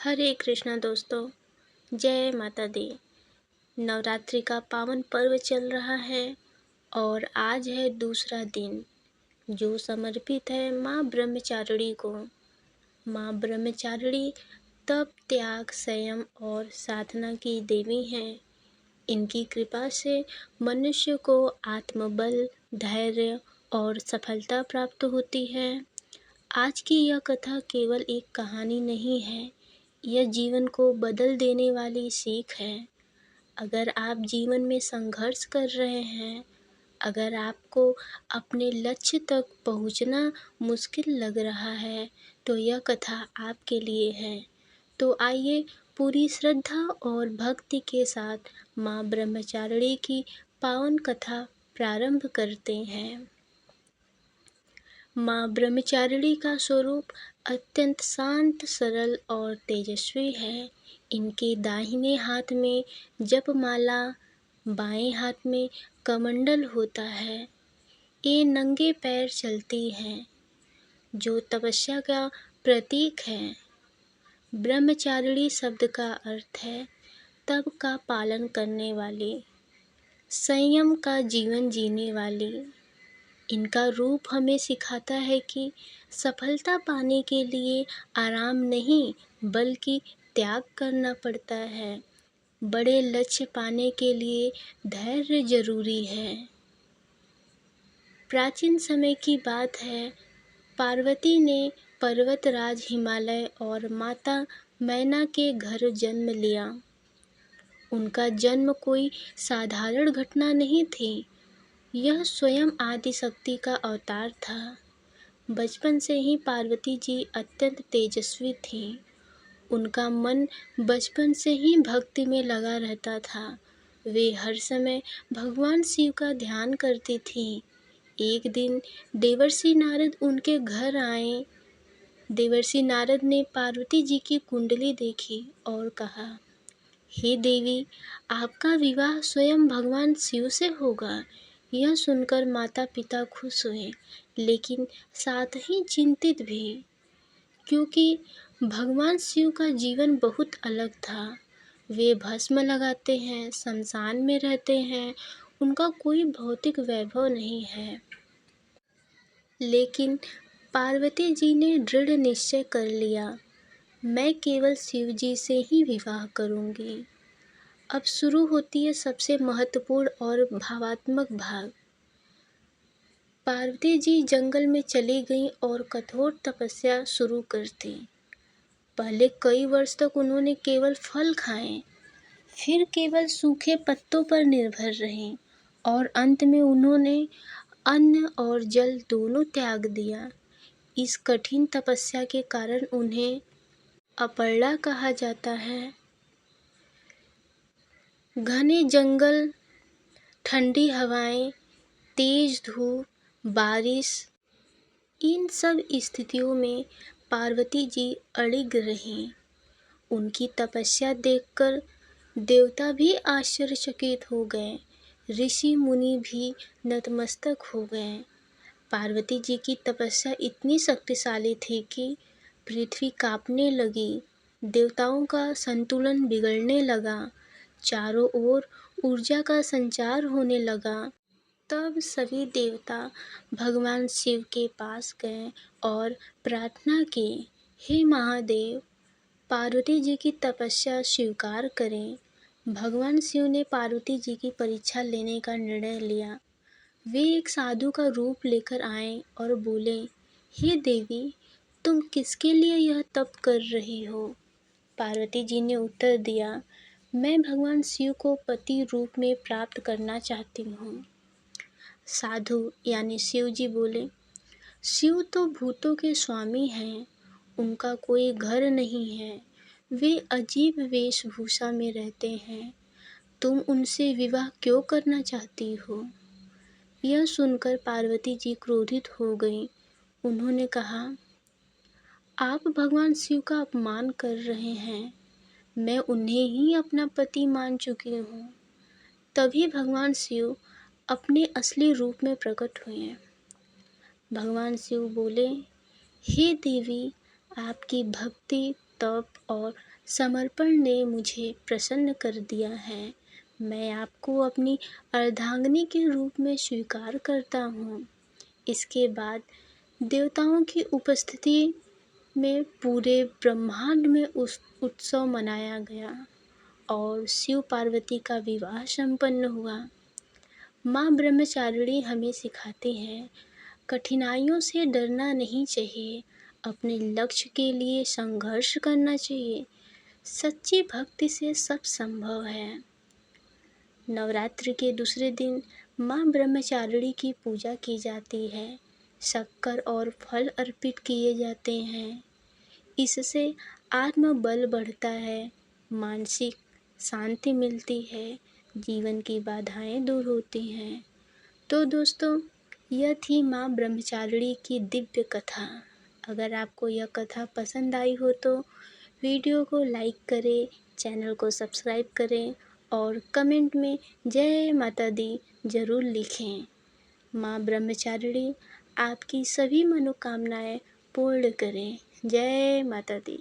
हरे कृष्णा दोस्तों, जय माता दी। नवरात्रि का पावन पर्व चल रहा है और आज है दूसरा दिन जो समर्पित है माँ ब्रह्मचारिणी को। माँ ब्रह्मचारिणी तप, त्याग, संयम और साधना की देवी हैं। इनकी कृपा से मनुष्य को आत्मबल, धैर्य और सफलता प्राप्त होती है। आज की यह कथा केवल एक कहानी नहीं है, यह जीवन को बदल देने वाली सीख है। अगर आप जीवन में संघर्ष कर रहे हैं, अगर आपको अपने लक्ष्य तक पहुंचना मुश्किल लग रहा है, तो यह कथा आपके लिए है। तो आइए पूरी श्रद्धा और भक्ति के साथ माँ ब्रह्मचारिणी की पावन कथा प्रारंभ करते हैं। माँ ब्रह्मचारिणी का स्वरूप अत्यंत शांत, सरल और तेजस्वी है। इनके दाहिने हाथ में जपमाला, बाएं हाथ में कमंडल होता है। ये नंगे पैर चलती हैं, जो तपस्या का प्रतीक है। ब्रह्मचारिणी शब्द का अर्थ है तप का पालन करने वाली, संयम का जीवन जीने वाली। इनका रूप हमें सिखाता है कि सफलता पाने के लिए आराम नहीं, बल्कि त्याग करना पड़ता है। बड़े लक्ष्य पाने के लिए धैर्य जरूरी है। प्राचीन समय की बात है, पार्वती ने पर्वतराज हिमालय और माता मैना के घर जन्म लिया। उनका जन्म कोई साधारण घटना नहीं थी, यह स्वयं आदि शक्ति का अवतार था। बचपन से ही पार्वती जी अत्यंत तेजस्वी थीं। उनका मन बचपन से ही भक्ति में लगा रहता था। वे हर समय भगवान शिव का ध्यान करती थीं। एक दिन देवर्षि नारद उनके घर आए। देवर्षि नारद ने पार्वती जी की कुंडली देखी और कहा, हे देवी, आपका विवाह स्वयं भगवान शिव से होगा। यह सुनकर माता पिता खुश हुए, लेकिन साथ ही चिंतित भी, क्योंकि भगवान शिव का जीवन बहुत अलग था। वे भस्म लगाते हैं, शमशान में रहते हैं, उनका कोई भौतिक वैभव नहीं है। लेकिन पार्वती जी ने दृढ़ निश्चय कर लिया, मैं केवल शिव जी से ही विवाह करूंगी। अब शुरू होती है सबसे महत्वपूर्ण और भावात्मक भाग। पार्वती जी जंगल में चली गईं और कठोर तपस्या शुरू कर दी। पहले कई वर्ष तक उन्होंने केवल फल खाए, फिर केवल सूखे पत्तों पर निर्भर रहीं और अंत में उन्होंने अन्न और जल दोनों त्याग दिया। इस कठिन तपस्या के कारण उन्हें अपर्णा कहा जाता है। घने जंगल, ठंडी हवाएं, तेज धूप, बारिश, इन सब स्थितियों में पार्वती जी अड़िग रहीं। उनकी तपस्या देखकर देवता भी आश्चर्यचकित हो गए, ऋषि मुनि भी नतमस्तक हो गए। पार्वती जी की तपस्या इतनी शक्तिशाली थी कि पृथ्वी कांपने लगी, देवताओं का संतुलन बिगड़ने लगा, चारों ओर ऊर्जा का संचार होने लगा। तब सभी देवता भगवान शिव के पास गए और प्रार्थना की, हे महादेव, पार्वती जी की तपस्या स्वीकार करें। भगवान शिव ने पार्वती जी की परीक्षा लेने का निर्णय लिया। वे एक साधु का रूप लेकर आए और बोले, हे देवी, तुम किसके लिए यह तप कर रही हो? पार्वती जी ने उत्तर दिया, मैं भगवान शिव को पति रूप में प्राप्त करना चाहती हूँ। साधु यानी शिव जी बोले, शिव तो भूतों के स्वामी हैं, उनका कोई घर नहीं है, वे अजीब वेशभूषा में रहते हैं, तुम उनसे विवाह क्यों करना चाहती हो? यह सुनकर पार्वती जी क्रोधित हो गईं। उन्होंने कहा, आप भगवान शिव का अपमान कर रहे हैं, मैं उन्हें ही अपना पति मान चुकी हूँ। तभी भगवान शिव अपने असली रूप में प्रकट हुए। भगवान शिव बोले, हे देवी, आपकी भक्ति तप और समर्पण ने मुझे प्रसन्न कर दिया है। मैं आपको अपनी अर्धांगिनी के रूप में स्वीकार करता हूँ। इसके बाद देवताओं की उपस्थिति में पूरे ब्रह्मांड में उस उत्सव मनाया गया और शिव पार्वती का विवाह संपन्न हुआ। माँ ब्रह्मचारिणी हमें सिखाती हैं, कठिनाइयों से डरना नहीं चाहिए, अपने लक्ष्य के लिए संघर्ष करना चाहिए। सच्ची भक्ति से सब संभव है। नवरात्रि के दूसरे दिन माँ ब्रह्मचारिणी की पूजा की जाती है। शक्कर और फल अर्पित किए जाते हैं। इससे आत्मबल बढ़ता है, मानसिक शांति मिलती है, जीवन की बाधाएं दूर होती हैं। तो दोस्तों, यह थी माँ ब्रह्मचारिणी की दिव्य कथा। अगर आपको यह कथा पसंद आई हो तो वीडियो को लाइक करें, चैनल को सब्सक्राइब करें और कमेंट में जय माता दी ज़रूर लिखें। माँ ब्रह्मचारिणी आपकी सभी मनोकामनाएं पूर्ण करें। जय माता दी।